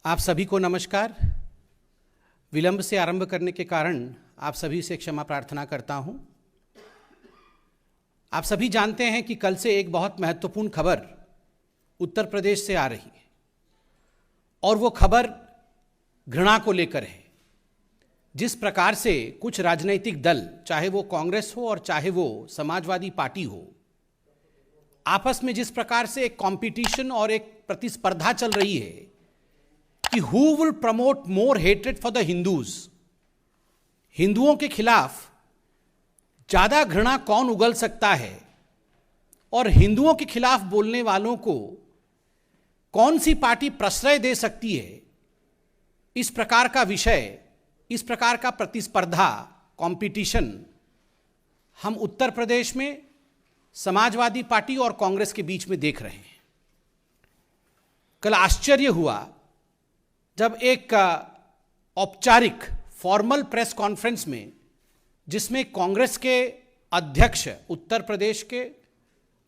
आप सभी को नमस्कार। विलंब से आरंभ करने के कारण आप सभी से क्षमा प्रार्थना करता हूं। आप सभी जानते हैं कि कल से एक बहुत महत्वपूर्ण खबर उत्तर प्रदेश से आ रही है और वो खबर घृणा को लेकर है। जिस प्रकार से कुछ राजनीतिक दल, चाहे वो कांग्रेस हो और चाहे वो समाजवादी पार्टी हो, आपस में जिस प्रकार से एक कंपटीशन और एक प्रतिस्पर्धा चल रही है कि who will promote more hatred for the Hindus, हिंदुओं के खिलाफ ज्यादा घृणा कौन उगल सकता है और हिंदुओं के खिलाफ बोलने वालों को कौन सी पार्टी प्रश्रय दे सकती है। इस प्रकार का विषय, इस प्रकार का प्रतिस्पर्धा, कंपटीशन हम उत्तर प्रदेश में समाजवादी पार्टी और कांग्रेस के बीच में देख रहे हैं। कल आश्चर्य हुआ जब एक औपचारिक फॉर्मल प्रेस कॉन्फ्रेंस में, जिसमें कांग्रेस के अध्यक्ष उत्तर प्रदेश के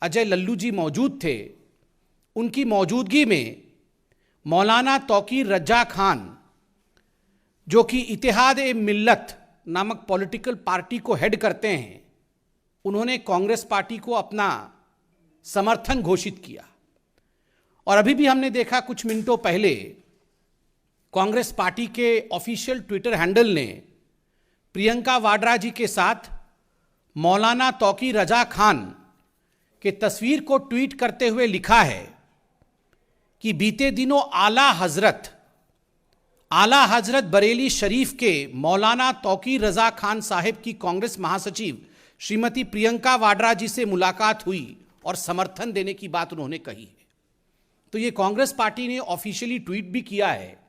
अजय लल्लू जी मौजूद थे, उनकी मौजूदगी में मौलाना तौकीर रजा खान, जो कि इत्तेहाद ए मिल्लत नामक पॉलिटिकल पार्टी को हेड करते हैं, उन्होंने कांग्रेस पार्टी को अपना समर्थन घोषित किया। और अभी भी हमने देखा कुछ मिनटों पहले कांग्रेस पार्टी के ऑफिशियल ट्विटर हैंडल ने प्रियंका वाड्रा जी के साथ मौलाना तौकीर रजा खान के तस्वीर को ट्वीट करते हुए लिखा है कि बीते दिनों आला हजरत बरेली शरीफ के मौलाना तौकीर रजा खान साहिब की कांग्रेस महासचिव श्रीमती प्रियंका वाड्रा जी से मुलाकात हुई और समर्थन देने की बात उन्होंने कही है। तो ये कांग्रेस पार्टी ने ऑफिशियली ट्वीट भी किया है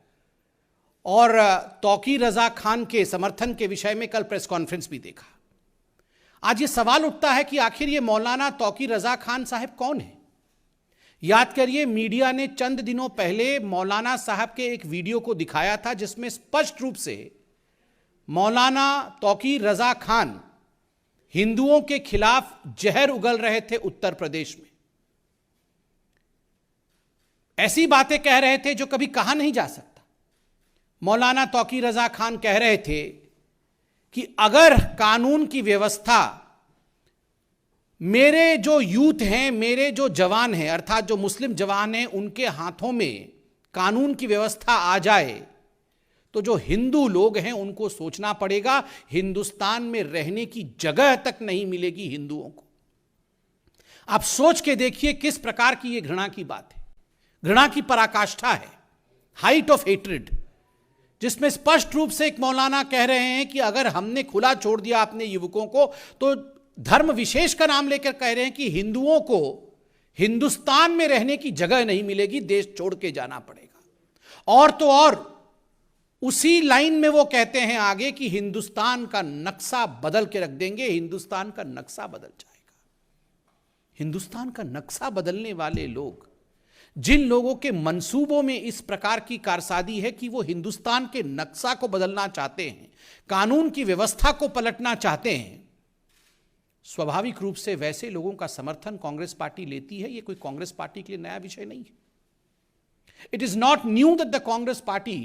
और तौकीर रजा खान के समर्थन के विषय में कल प्रेस कॉन्फ्रेंस भी देखा। आज ये सवाल उठता है कि आखिर ये मौलाना तौकीर रजा खान साहब कौन है। याद करिए, मीडिया ने चंद दिनों पहले मौलाना साहब के एक वीडियो को दिखाया था जिसमें स्पष्ट रूप से मौलाना तौकीर रजा खान हिंदुओं के खिलाफ जहर उगल रहे थे उत्तर प्रदेश में। ऐसी बातें कह रहे थे जो कभी कहा नहीं जा सकता। मौलाना तौकीर रजा खान कह रहे थे कि अगर कानून की व्यवस्था, मेरे जो यूथ हैं, मेरे जो जवान हैं, अर्थात जो मुस्लिम जवान हैं, उनके हाथों में कानून की व्यवस्था आ जाए तो जो हिंदू लोग हैं उनको सोचना पड़ेगा, हिंदुस्तान में रहने की जगह तक नहीं मिलेगी हिंदुओं को। आप सोच के देखिए किस प्रकार की यह घृणा की बात है, घृणा की पराकाष्ठा है, हाइट ऑफ हेट्रेड, जिसमें स्पष्ट रूप से एक मौलाना कह रहे हैं कि अगर हमने खुला छोड़ दिया अपने युवकों को तो धर्म विशेष का नाम लेकर कह रहे हैं कि हिंदुओं को हिंदुस्तान में रहने की जगह नहीं मिलेगी, देश छोड़ के जाना पड़ेगा। और तो और उसी लाइन में वो कहते हैं आगे कि हिंदुस्तान का नक्शा बदल के रख देंगे, हिंदुस्तान का नक्शा बदल जाएगा। हिंदुस्तान का नक्शा बदलने वाले लोग, जिन लोगों के मंसूबों में इस प्रकार की कारसादी है कि वो हिंदुस्तान के नक्शा को बदलना चाहते हैं, कानून की व्यवस्था को पलटना चाहते हैं, स्वाभाविक रूप से वैसे लोगों का समर्थन कांग्रेस पार्टी लेती है। ये कोई कांग्रेस पार्टी के लिए नया विषय नहीं है। It is not knew that the Congress party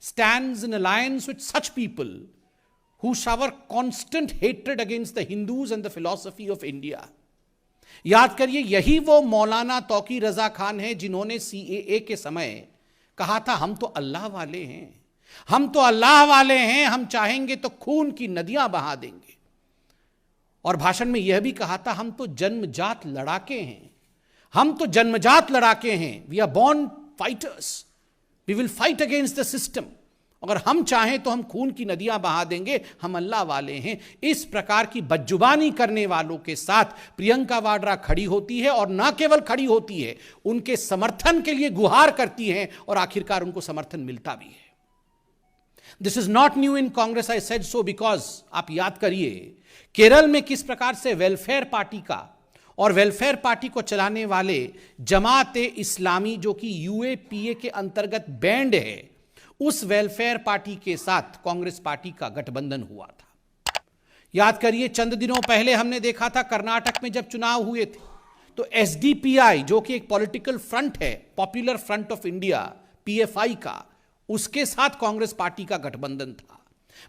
stands in alliance with such people who shower constant hatred against the Hindus and the philosophy of India. याद करिए, यही वो मौलाना तौकीर रजा खान है जिन्होंने CAA के समय कहा था हम तो अल्लाह वाले हैं, हम तो अल्लाह वाले हैं, हम चाहेंगे तो खून की नदियां बहा देंगे। और भाषण में यह भी कहा था हम तो जन्मजात लड़ाके हैं, हम तो जन्मजात लड़ाके हैं, we are born fighters, we will fight against the system. अगर हम चाहें तो हम खून की नदियां बहा देंगे, हम अल्लाह वाले हैं। इस प्रकार की बदजुबानी करने वालों के साथ प्रियंका वाड्रा खड़ी होती है और ना केवल खड़ी होती है, उनके समर्थन के लिए गुहार करती है और आखिरकार उनको समर्थन मिलता भी है। This is not new in Congress, I said so because आप याद करिए केरल में किस प्रकार से वेलफेयर पार्टी का और वेलफेयर पार्टी को चलाने वाले जमात-ए इस्लामी, जो कि UAPA के अंतर्गत बैंड है, उस वेलफेयर पार्टी के साथ कांग्रेस पार्टी का गठबंधन हुआ था। याद करिए, चंद दिनों पहले हमने देखा था कर्नाटक में जब चुनाव हुए थे तो SDPI, जो कि एक पॉलिटिकल फ्रंट है, popular front of India, PFI का, उसके साथ कांग्रेस पार्टी का गठबंधन था।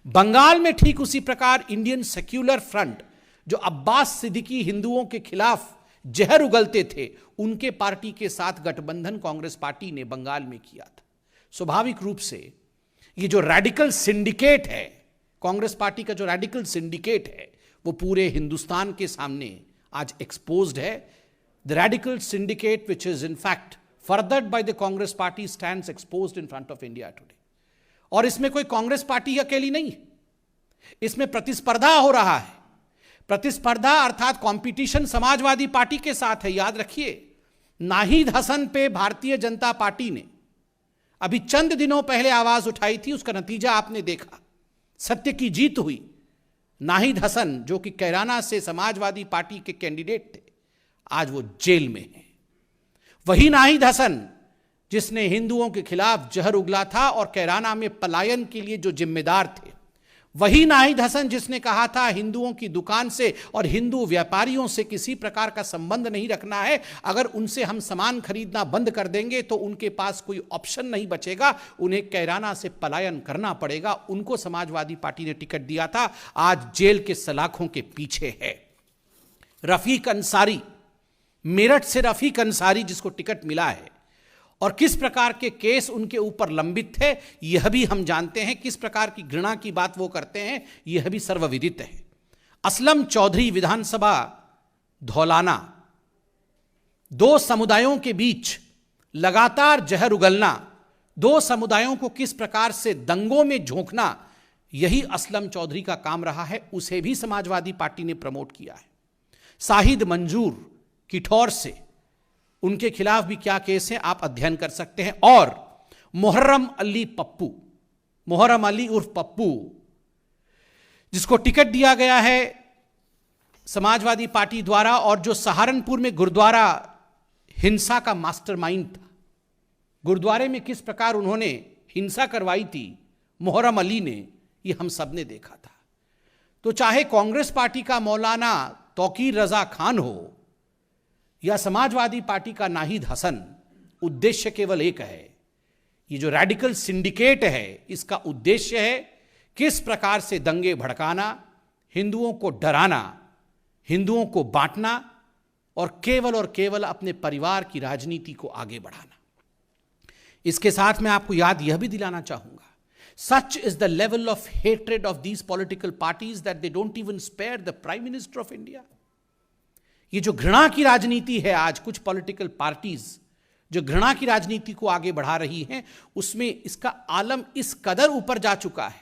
बंगाल में ठीक उसी प्रकार इंडियन सेक्युलर फ्रंट, जो अब्बास सिद्दीकी हिंदुओं के खिलाफ जहर उगलते थे, उनके पार्टी के साथ गठबंधन कांग्रेस पार्टी ने बंगाल में किया था। स्वाभाविक रूप से ये जो रैडिकल सिंडिकेट है, कांग्रेस पार्टी का जो रैडिकल सिंडिकेट है, वो पूरे हिंदुस्तान के सामने आज एक्सपोज्ड है। The radical syndicate which is in fact furthered by the Congress party stands exposed in front of India Today. और इसमें कोई कांग्रेस पार्टी अकेली नहीं है, इसमें प्रतिस्पर्धा हो रहा है। प्रतिस्पर्धा अर्थात कंपटीशन समाजवादी पार्टी के साथ है। याद रखिए, नाहिद हसन पे भारतीय जनता पार्टी ने अभी चंद दिनों पहले आवाज उठाई थी, उसका नतीजा आपने देखा, सत्य की जीत हुई। नाहिद हसन जो कि कैराना से समाजवादी पार्टी के कैंडिडेट थे, आज वो जेल में है। वही नाहिद हसन जिसने हिंदुओं के खिलाफ जहर उगला था और कैराना में पलायन के लिए जो जिम्मेदार थे, वही नाहिद हसन जिसने कहा था हिंदुओं की दुकान से और हिंदू व्यापारियों से किसी प्रकार का संबंध नहीं रखना है, अगर उनसे हम सामान खरीदना बंद कर देंगे तो उनके पास कोई ऑप्शन नहीं बचेगा, उन्हें कैराना से पलायन करना पड़ेगा। उनको समाजवादी पार्टी ने टिकट दिया था, आज जेल के सलाखों के पीछे है। रफीक अंसारी, मेरठ से रफीक अंसारी जिसको टिकट मिला है, और किस प्रकार के केस उनके ऊपर लंबित थे यह भी हम जानते हैं, किस प्रकार की घृणा की बात वो करते हैं यह भी सर्वविदित है। असलम चौधरी विधानसभा धौलाना, दो समुदायों के बीच लगातार जहर उगलना, दो समुदायों को किस प्रकार से दंगों में झोंकना, यही असलम चौधरी का काम रहा है, उसे भी समाजवादी पार्टी ने प्रमोट किया है। साहिद मंजूर किठौर से, उनके खिलाफ भी क्या केस है आप अध्ययन कर सकते हैं। और मुहर्रम अली पप्पू, मुहर्रम अली उर्फ पप्पू, जिसको टिकट दिया गया है समाजवादी पार्टी द्वारा और जो सहारनपुर में गुरुद्वारा हिंसा का मास्टरमाइंड था, गुरुद्वारे में किस प्रकार उन्होंने हिंसा करवाई थी मुहर्रम अली ने, ये हम सब ने देखा था। तो चाहे कांग्रेस पार्टी का मौलाना तौकीर रजा खान हो या समाजवादी पार्टी का नाहिद हसन, उद्देश्य केवल एक है। ये जो रैडिकल सिंडिकेट है, इसका उद्देश्य है किस प्रकार से दंगे भड़काना, हिंदुओं को डराना, हिंदुओं को बांटना और केवल अपने परिवार की राजनीति को आगे बढ़ाना। इसके साथ मैं आपको याद यह भी दिलाना चाहूंगा, such is the level of hatred of these political parties that they don't even spare the prime minister of India. ये जो घृणा की राजनीति है, आज कुछ पॉलिटिकल पार्टीज जो घृणा की राजनीति को आगे बढ़ा रही हैं, उसमें इसका आलम इस कदर ऊपर जा चुका है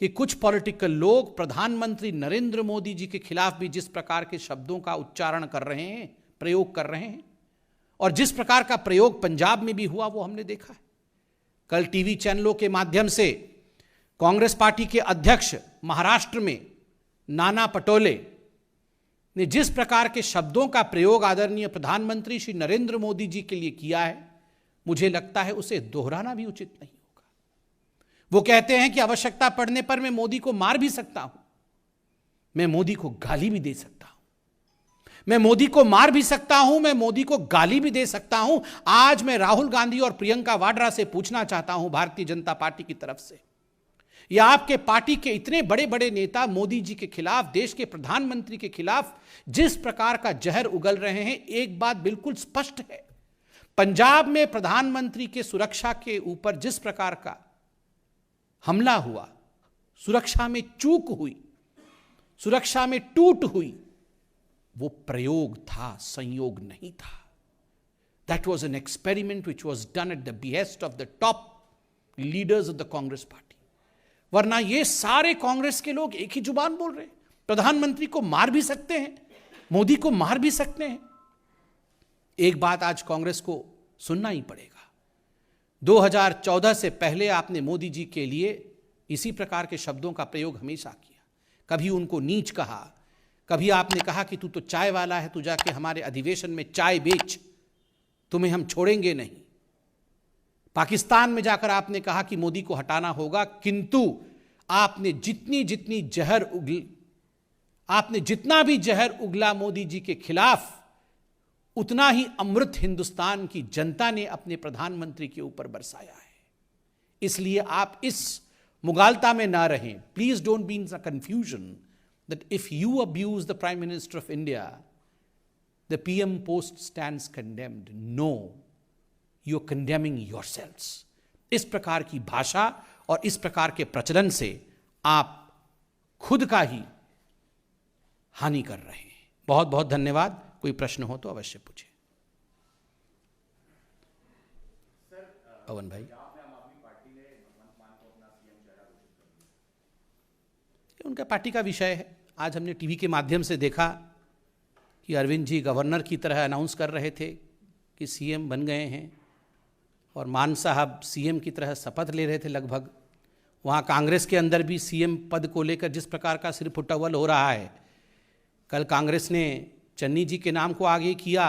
कि कुछ पॉलिटिकल लोग प्रधानमंत्री नरेंद्र मोदी जी के खिलाफ भी जिस प्रकार के शब्दों का उच्चारण कर रहे हैं, प्रयोग कर रहे हैं, और जिस प्रकार का प्रयोग पंजाब में भी हुआ वो हमने देखा है। कल टीवी चैनलों के माध्यम से कांग्रेस पार्टी के अध्यक्ष महाराष्ट्र में नाना पटोले ने जिस प्रकार के शब्दों का प्रयोग आदरणीय प्रधानमंत्री श्री नरेंद्र मोदी जी के लिए किया है, मुझे लगता है उसे दोहराना भी उचित नहीं होगा। वो कहते हैं कि आवश्यकता पड़ने पर मैं मोदी को मार भी सकता हूं, मैं मोदी को गाली भी दे सकता हूं, मैं मोदी को मार भी सकता हूं, मैं मोदी को गाली भी दे सकता हूं। आज मैं राहुल गांधी और प्रियंका वाड्रा से पूछना चाहता हूं, भारतीय जनता पार्टी की तरफ से, या आपके पार्टी के इतने बड़े बड़े नेता मोदी जी के खिलाफ, देश के प्रधानमंत्री के खिलाफ जिस प्रकार का जहर उगल रहे हैं, एक बात बिल्कुल स्पष्ट है, पंजाब में प्रधानमंत्री के सुरक्षा के ऊपर जिस प्रकार का हमला हुआ, सुरक्षा में चूक हुई, सुरक्षा में टूट हुई, वो प्रयोग था, संयोग नहीं था। That was an experiment which was done at the behest of the top leaders of the Congress party. वरना ये सारे कांग्रेस के लोग एक ही जुबान बोल रहे हैं, प्रधानमंत्री को मार भी सकते हैं, मोदी को मार भी सकते हैं। एक बात आज कांग्रेस को सुनना ही पड़ेगा, 2014 से पहले आपने मोदी जी के लिए इसी प्रकार के शब्दों का प्रयोग हमेशा किया, कभी उनको नीच कहा, कभी आपने कहा कि तू तो चाय वाला है, तू जाके हमारे अधिवेशन में चाय बेच, तुम्हें हम छोड़ेंगे नहीं। पाकिस्तान में जाकर आपने कहा कि मोदी को हटाना होगा, किंतु आपने जितना भी जहर उगला मोदी जी के खिलाफ, उतना ही अमृत हिंदुस्तान की जनता ने अपने प्रधानमंत्री के ऊपर बरसाया है। इसलिए आप इस मुगालता में ना रहें. Please don't be in confusion that if you abuse the Prime Minister of India, the PM post stands condemned. No, you're condemning yourselves. इस प्रकार की भाषा और इस प्रकार के प्रचलन से आप खुद का ही हानि कर रहे हैं. बहुत बहुत धन्यवाद. कोई प्रश्न हो तो अवश्य पूछिए. पवन भाई, उनका पार्टी का विषय है. आज हमने टीवी के माध्यम से देखा कि अरविंद जी गवर्नर की तरह अनाउंस कर रहे थे कि सीएम बन गए हैं, और मान साहब सीएम की तरह शपथ ले रहे थे लगभग. वहाँ कांग्रेस के अंदर भी सीएम पद को लेकर जिस प्रकार का सिर फुटअव्वल हो रहा है. कल कांग्रेस ने चन्नी जी के नाम को आगे किया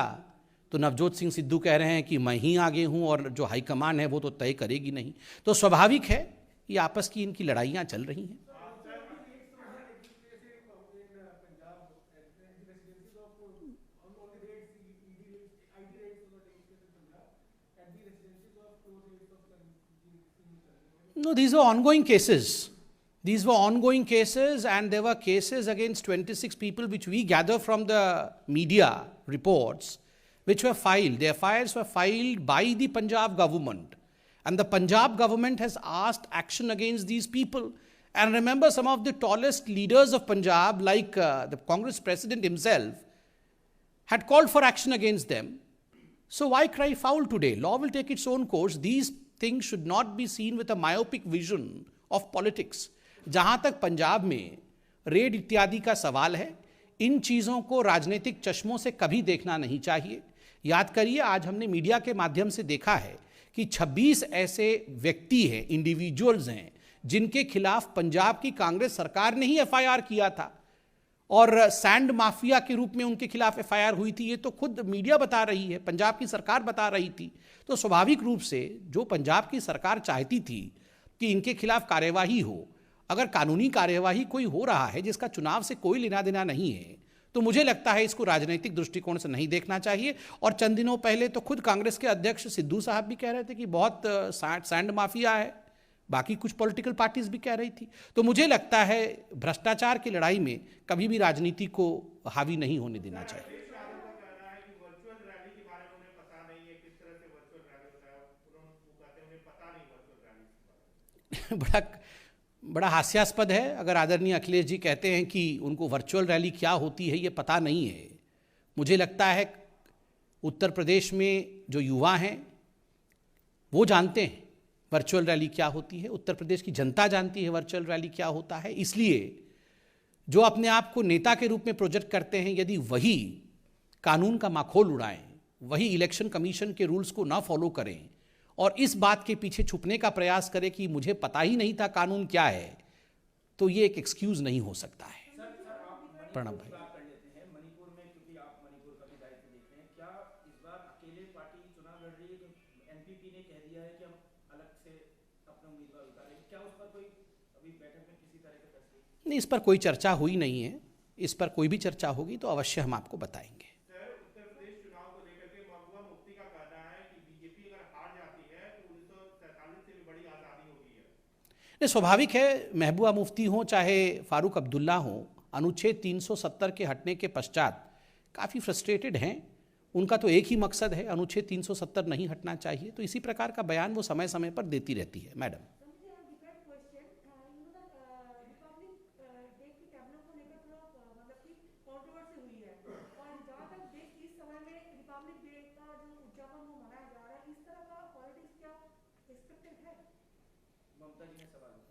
तो नवजोत सिंह सिद्धू कह रहे हैं कि मैं ही आगे हूँ और जो हाईकमान है वो तो तय करेगी नहीं. तो स्वाभाविक है कि आपस की इनकी लड़ाइयाँ चल रही हैं. No, these were ongoing cases. These were ongoing cases, and there were cases against 26 people which we gather from the media reports which were filed. The FIRs were filed by the Punjab government, and the Punjab government has asked action against these people. And remember, some of the tallest leaders of Punjab, like the Congress president himself, had called for action against them. So why cry foul today? Law will take its own course. These things should not be seen with a myopic vision of politics. जहां तक पंजाब में red इत्यादि का सवाल है, इन चीज़ों को राजनीतिक चश्मों से कभी देखना नहीं चाहिए. याद करिए, आज हमने मीडिया के माध्यम से देखा है कि 26 ऐसे व्यक्ति हैं, इंडिविजुअल्स हैं, जिनके खिलाफ पंजाब की कांग्रेस सरकार ने ही एफआईआर किया था, और सैंड माफिया के रूप में उनके खिलाफ एफआईआर हुई थी. ये तो खुद मीडिया बता रही है, पंजाब की सरकार बता रही थी. तो स्वाभाविक रूप से जो पंजाब की सरकार चाहती थी कि इनके खिलाफ कार्यवाही हो, अगर कानूनी कार्यवाही कोई हो रहा है जिसका चुनाव से कोई लेना देना नहीं है, तो मुझे लगता है इसको राजनीतिक दृष्टिकोण से नहीं देखना चाहिए. और चंद दिनों पहले तो खुद कांग्रेस के अध्यक्ष सिद्धू साहब भी कह रहे थे कि बहुत सैंड माफिया है, बाकी कुछ पॉलिटिकल पार्टीज भी कह रही थी. तो मुझे लगता है भ्रष्टाचार की लड़ाई में कभी भी राजनीति को हावी नहीं होने देना चाहिए. बड़ा हास्यास्पद है अगर आदरणीय अखिलेश जी कहते हैं कि उनको वर्चुअल रैली क्या होती है ये पता नहीं है. मुझे लगता है उत्तर प्रदेश में जो युवा हैं वो जानते हैं वर्चुअल रैली क्या होती है. उत्तर प्रदेश की जनता जानती है वर्चुअल रैली क्या होता है. इसलिए जो अपने आप को नेता के रूप में प्रोजेक्ट करते हैं, यदि वही कानून का माखोल उड़ाएं, वही इलेक्शन कमीशन के रूल्स को ना फॉलो करें और इस बात के पीछे छुपने का प्रयास करें कि मुझे पता ही नहीं था कानून क्या है, तो ये एक एक्सक्यूज नहीं हो सकता है. प्रणब भाई, मणिपुर में, क्योंकि आप मणिपुर का भी दायित्व देख रहे हैं, क्या इस बार अकेले पार्टी चुनाव लड़ रही है? एनपीपी ने कह दिया है कि हम अलग से अपने उम्मीदवार उतारेंगे. क्या उस पर कोई अभी बैठक में किसी तरह के फैसले? नहीं, इस पर कोई चर्चा हुई नहीं है. इस पर कोई भी चर्चा होगी तो अवश्य हम आपको बताएंगे. स्वाभाविक है, महबूबा मुफ्ती हो चाहे फारूक अब्दुल्ला हो, अनुच्छेद 370 के हटने के पश्चात काफ़ी फ्रस्ट्रेटेड हैं. उनका तो एक ही मकसद है, अनुच्छेद 370 नहीं हटना चाहिए. तो इसी प्रकार का बयान वो समय समय पर देती रहती है. Madam,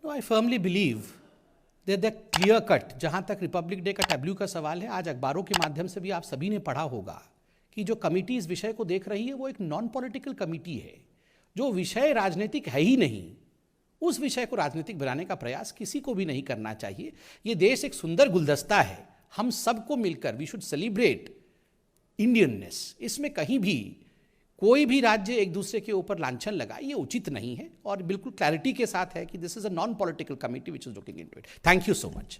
No, I firmly believe that the clear cut, जहाँ तक रिपब्लिक डे का टैब्लू का सवाल है, आज अखबारों के माध्यम से भी आप सभी ने पढ़ा होगा कि जो कमिटी इस विषय को देख रही है वो एक नॉन पॉलिटिकल कमिटी है. जो विषय राजनीतिक है ही नहीं, उस विषय को राजनीतिक बनाने का प्रयास किसी को भी नहीं करना चाहिए. ये देश एक सुंदर गुलदस्ता है, हम सबको मिलकर वी शुड सेलिब्रेट इंडियननेस. इसमें कहीं भी कोई भी राज्य एक दूसरे के ऊपर लांछन लगाए, ये उचित नहीं है. और बिल्कुल क्लैरिटी के साथ है कि this is a non political committee which is looking into it. Thank you so much.